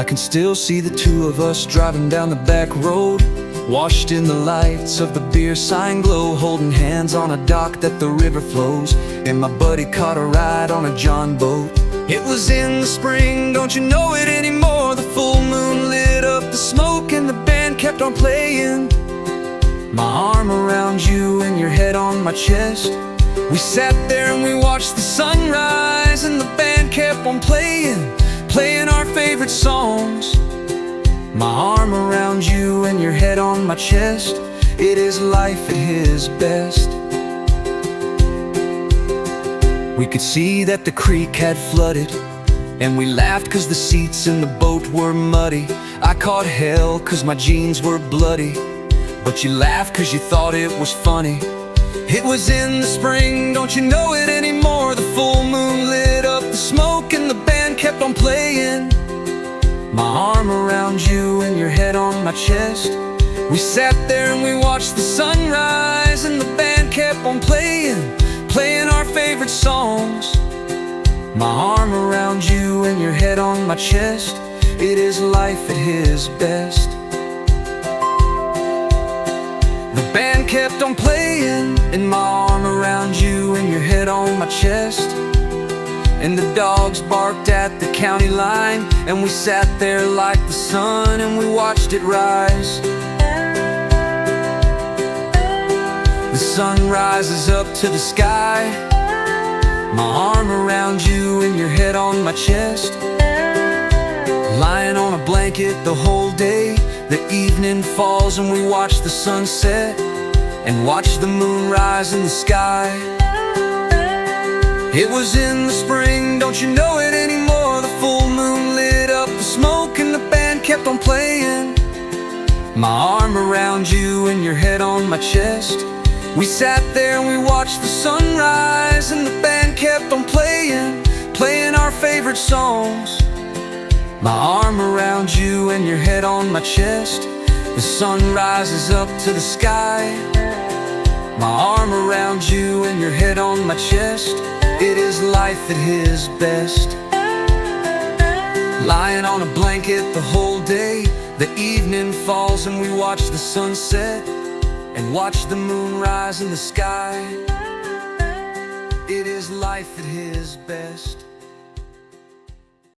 can still see the two of us driving down the back road, washed in the lights of the beer sign glow, holding hands on a dock that the river flows, and my buddy caught a ride on a John boat. It was in the spring, don't you know it anymore? The full moon lit up the smoke and the band kept on playing. My arm around you and your head on my chest. We sat there and we watched the sunrise, and the band kept on playing our favorite songs. My arm around you and your head on my chest. It is life at his best. We could see that the creek had flooded, and we laughed cause the seats in the boat were muddy. I caught hell cause my jeans were bloody, but you laughed cause you thought it was funny. It was in the spring, don't you know it anymore? The full moon lit up the smoke and the band kept on playing. My arm around you and your head on my chest. We sat there and we watched the sunrise, and the band kept on playing our favorite songs. My arm around you and your head on my chest. It is life at his best. The band kept on playing, and my arm around you and your head on my chest. And the dogs barked at the county line, and we sat there like the sun and we watched it rise. The sun rises up to the sky. My arm around you and your head on my chest. Lying on a blanket the whole day. The evening falls and we watch the sunset and watch the moon rise in the sky. It was in the spring, don't you know it anymore? The full moon lit up the smoke and the band kept on playing. My arm around you and your head on my chest. We sat there and we watched the sunrise, and the band kept on playing our favorite songs. My arm around you and your head on my chest. The sun rises up to the sky. My arm around you and your head on my chest. It is life at his best. Lying on a blanket the whole day. The evening falls and we watch the sunset and watch the moon rise in the sky. It is life at his best.